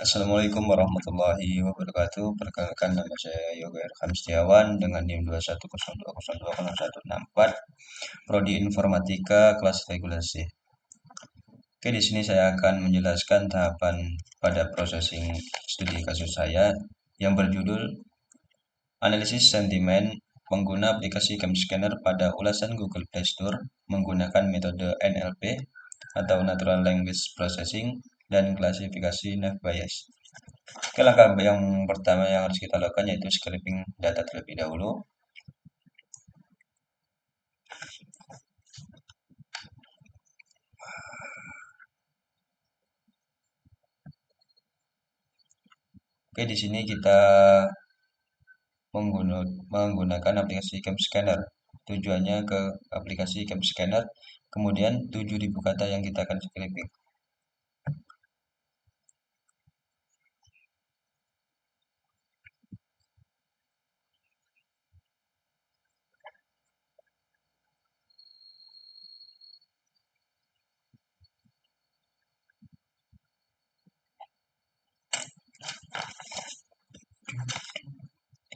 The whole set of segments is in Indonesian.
Assalamualaikum warahmatullahi wabarakatuh. Perkenalkan nama saya Yoga Erham Setiawan dengan NIM 21020201064, Prodi Informatika kelas regulasi. Oke, di sini saya akan menjelaskan tahapan pada processing studi kasus saya yang berjudul Analisis Sentimen Pengguna Aplikasi Cam Scanner pada ulasan Google Play Store menggunakan metode NLP atau Natural Language Processing dan klasifikasi Naive Bayes. Oke, langkah yang pertama yang harus kita lakukan yaitu scraping data terlebih dahulu. Oke, di sini kita menggunakan aplikasi Cam Scanner. Tujuannya ke aplikasi Cam Scanner, kemudian 7.000 kata yang kita akan scraping.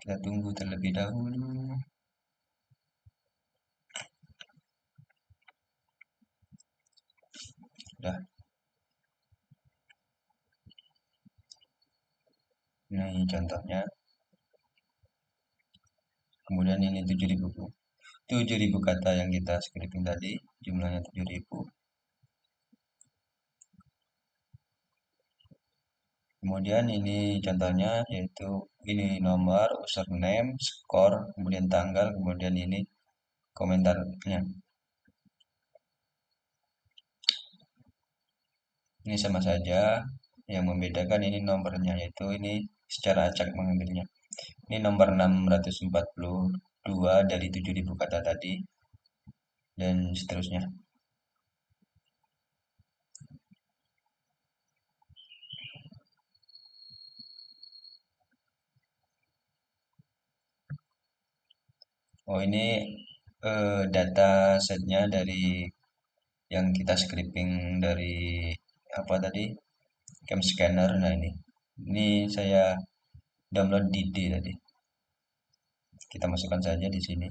Kita tunggu terlebih dahulu. Sudah. Ini contohnya. Kemudian ini 7.000 kata yang kita scraping tadi, jumlahnya 7.000. Kemudian ini contohnya yaitu ini nomor, username, skor, kemudian tanggal, kemudian ini komentarnya. Ini sama saja, yang membedakan ini nomornya yaitu ini secara acak mengambilnya. Ini nomor 642 dari 7.000 kata tadi dan seterusnya. Oh, ini data setnya dari yang kita scraping dari apa tadi? Cam scanner. Nah, ini saya download di D tadi. Kita masukkan saja di sini.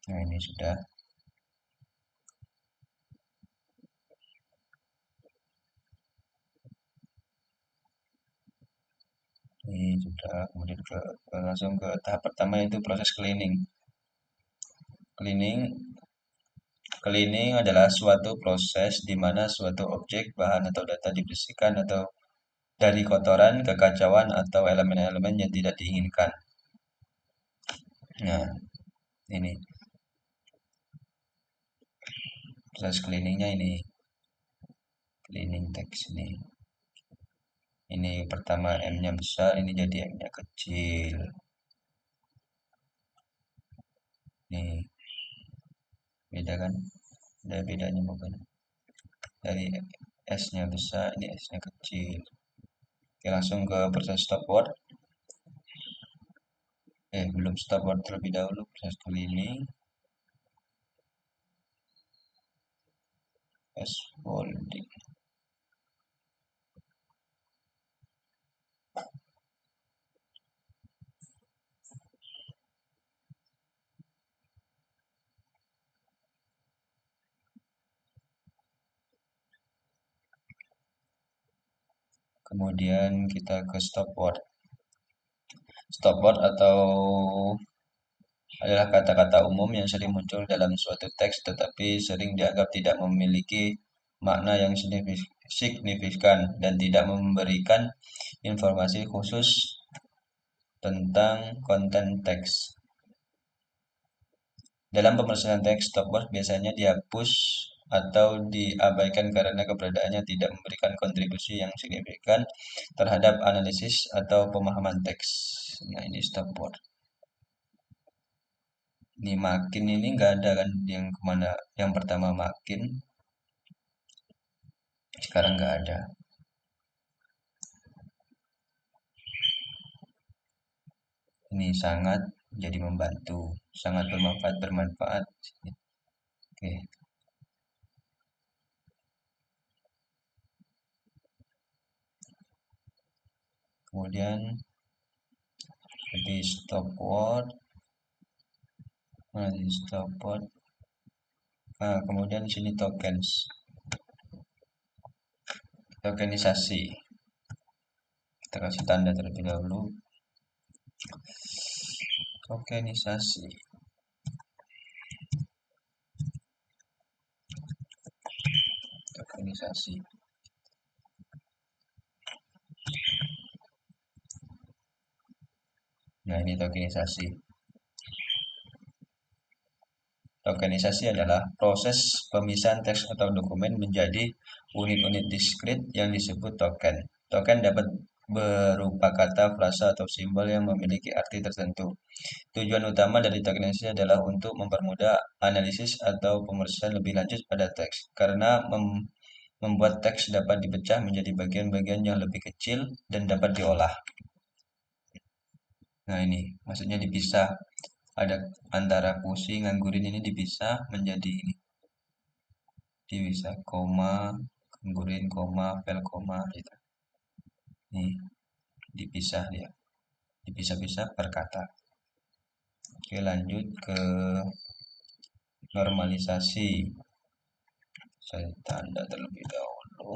Nah, ini sudah. Ini sudah. Kemudian langsung ke tahap pertama yaitu proses cleaning. Cleaning Cleaning adalah suatu proses di mana suatu objek, bahan atau data dibersihkan atau dari kotoran, kekacauan atau elemen-elemen yang tidak diinginkan. Nah, ini proses cleaningnya ini cleaning text ini. Ini pertama M-nya besar, ini jadi M-nya kecil. Nih, beda kan? Ada bedanya bukan? Dari S-nya besar, ini S-nya kecil. Oke, langsung ke proses stopword. Belum stopword terlebih dahulu, proses cleaning. S folding. Kemudian kita ke stopword. Stopword adalah kata-kata umum yang sering muncul dalam suatu teks tetapi sering dianggap tidak memiliki makna yang signifikan dan tidak memberikan informasi khusus tentang konten teks. Dalam pemrosesan teks, stopword biasanya dihapus atau diabaikan karena keberadaannya tidak memberikan kontribusi yang signifikan terhadap analisis atau pemahaman teks. Nah, ini stopword. Ini makin ini nggak ada kan yang kemana? Yang pertama makin, sekarang nggak ada. Ini sangat jadi membantu, sangat bermanfaat. Oke, kemudian di stopwatch, di stopwatch. Nah, kemudian di sini tokens, tokenisasi. Kita kasih tanda terlebih dahulu. Tokenisasi. Tokenisasi. Nah, ini tokenisasi. Tokenisasi adalah proses pemisahan teks atau dokumen menjadi unit-unit diskrit yang disebut token. Token dapat berupa kata, frasa, atau simbol yang memiliki arti tertentu. Tujuan utama dari tokenisasi adalah untuk mempermudah analisis atau pemeriksaan lebih lanjut pada teks, karena membuat teks dapat dipecah menjadi bagian-bagian yang lebih kecil dan dapat diolah. Nah, ini maksudnya dipisah. Ada antara pusi nganggurin ini dipisah menjadi ini. Dipisah koma, nganggurin koma, pel koma gitu. Nih, dipisah dia. Dipisah-pisah per kata. Oke, lanjut ke normalisasi. Saya tanda terlebih dahulu.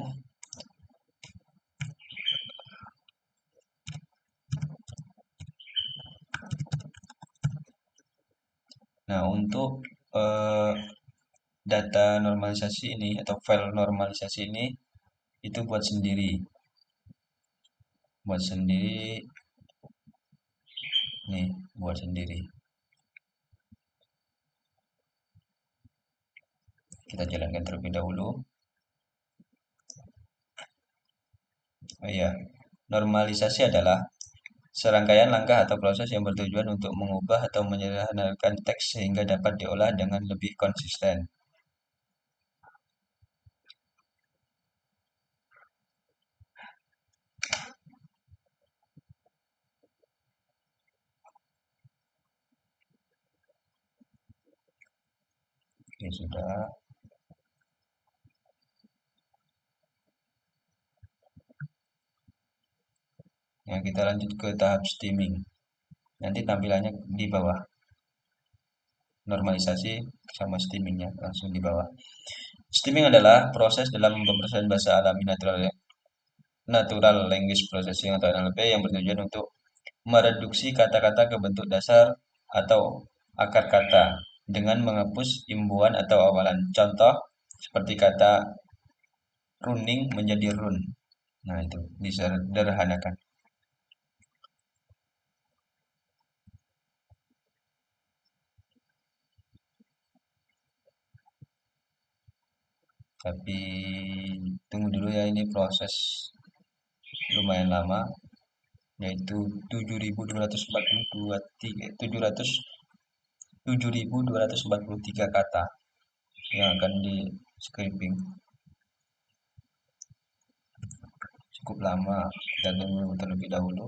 Nah, untuk eh, data normalisasi ini atau file normalisasi ini itu buat sendiri. Buat sendiri nih, buat sendiri. Kita jalankan terlebih dahulu. Oh iya, normalisasi adalah serangkaian langkah atau proses yang bertujuan untuk mengubah atau menyederhanakan teks sehingga dapat diolah dengan lebih konsisten. Oke, sudah. Nah, kita lanjut ke tahap stemming. Nanti tampilannya di bawah. Normalisasi sama stemmingnya langsung di bawah. Stemming adalah proses dalam pemrosesan bahasa alami natural language processing atau NLP yang bertujuan untuk mereduksi kata-kata ke bentuk dasar atau akar kata dengan menghapus imbuhan atau awalan. Contoh seperti kata runing menjadi run. Nah, itu disederhanakan. Tapi tunggu dulu ya, ini proses lumayan lama, yaitu 7.243 kata yang akan di scraping. Cukup lama, kita tunggu terlebih dahulu.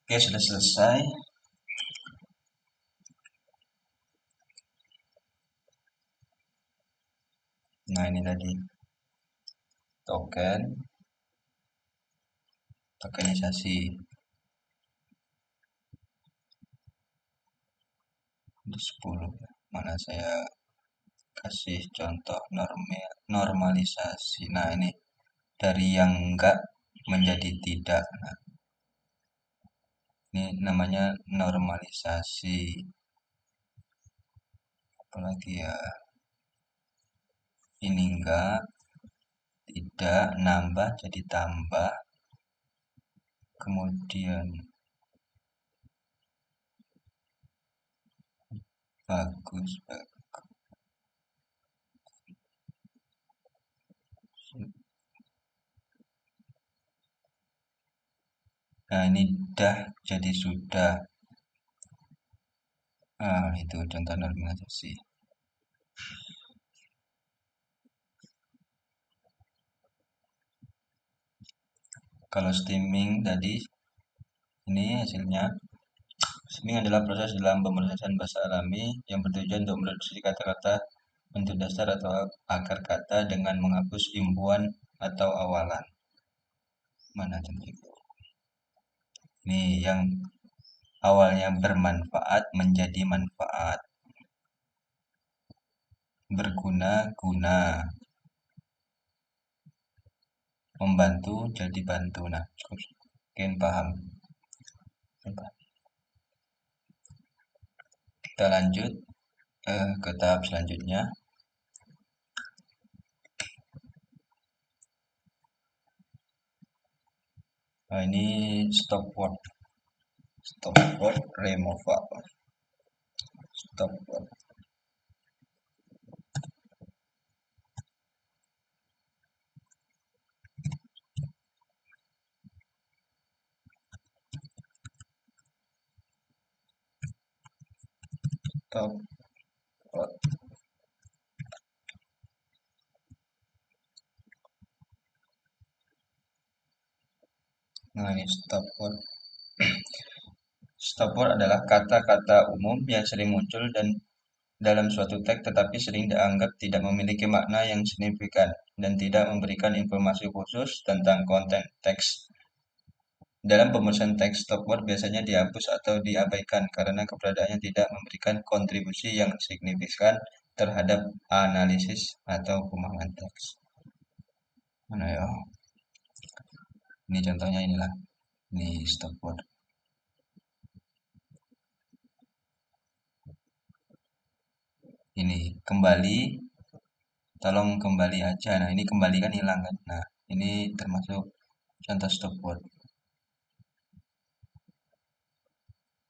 Oke, sudah selesai. Nah, ini tadi token, tokenisasi. Untuk 10. Mana saya kasih contoh normalisasi. Nah, ini dari yang enggak menjadi tidak. Nah, ini namanya normalisasi. Apalagi ya, ini enggak, tidak, nambah jadi tambah. Kemudian bagus, bagus. Nah, ini dah jadi sudah. Nah, itu contoh normalisasi. Kalau streaming tadi, ini hasilnya. Streaming adalah proses dalam pemrosesan bahasa alami yang bertujuan untuk mereduksi kata-kata bentuk dasar atau akar kata dengan menghapus imbuhan atau awalan. Mana contoh itu? Ini yang awalnya bermanfaat menjadi manfaat. Berguna, guna. Membantu jadi bantu. Nah, cukup mungkin paham. Kita lanjut ke tahap selanjutnya. Nah, ini stop word. Stop word removal. Stop word. Stop word. Nah, ini stop word. Stop word adalah kata-kata umum yang sering muncul dan dalam suatu teks tetapi sering dianggap tidak memiliki makna yang signifikan dan tidak memberikan informasi khusus tentang konten teks. Dalam pemenuhan teks, stop word biasanya dihapus atau diabaikan karena keberadaannya tidak memberikan kontribusi yang signifikan terhadap analisis atau pemahaman teks. Mana ya? Ini contohnya inilah. Ini stop word. Ini kembali, tolong kembali aja. Nah, ini kembali kan hilang kan. Nah, ini termasuk contoh stop word.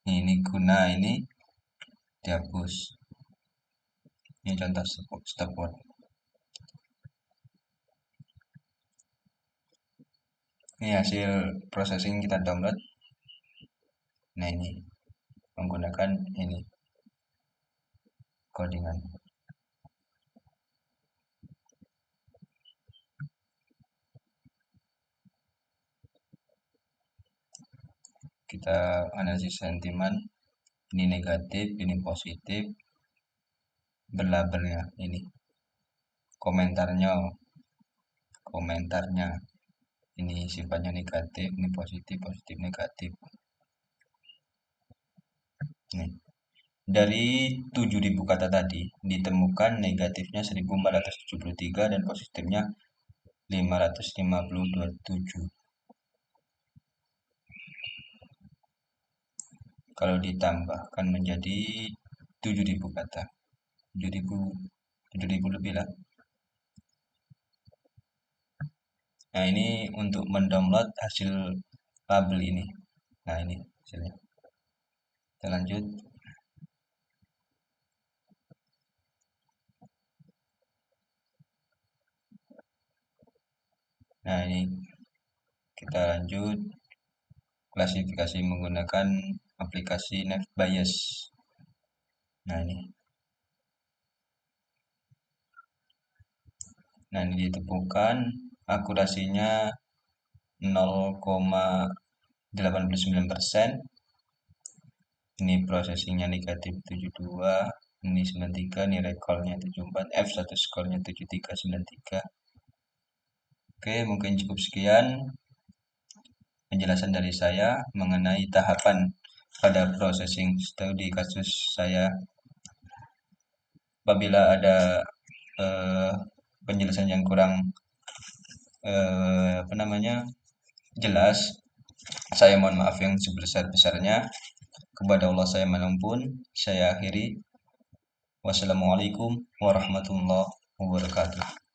Ini guna, ini dihapus. Ini contoh stop word. Ini hasil processing kita download. Nah, ini menggunakan ini codingan. kita analisis sentimen, ini negatif, ini positif, berlabelnya ini komentarnya, komentarnya ini sifatnya negatif, ini positif, positif, negatif. Nih, dari 7.000 kata tadi ditemukan negatifnya 1.473 dan positifnya 557. Kalau ditambahkan menjadi 7.000 kata, 7.000 7.000 lebih lah. Nah, ini untuk mendownload hasil label ini. Nah, ini hasilnya. Kita lanjut. Nah, ini kita lanjut klasifikasi menggunakan aplikasi NavBayes. Nah, ini. Nah, ini ditemukan akurasinya 0,89%. Ini processingnya negatif 72, ini 93, ini recallnya 74, F1 skornya 7393. Oke, mungkin cukup sekian penjelasan dari saya mengenai tahapan pada processing studi kasus saya. Apabila ada eh, penjelasan yang kurang jelas, saya mohon maaf yang sebesar-besarnya. Kepada Allah saya memohon. Saya akhiri. Wassalamualaikum warahmatullahi wabarakatuh.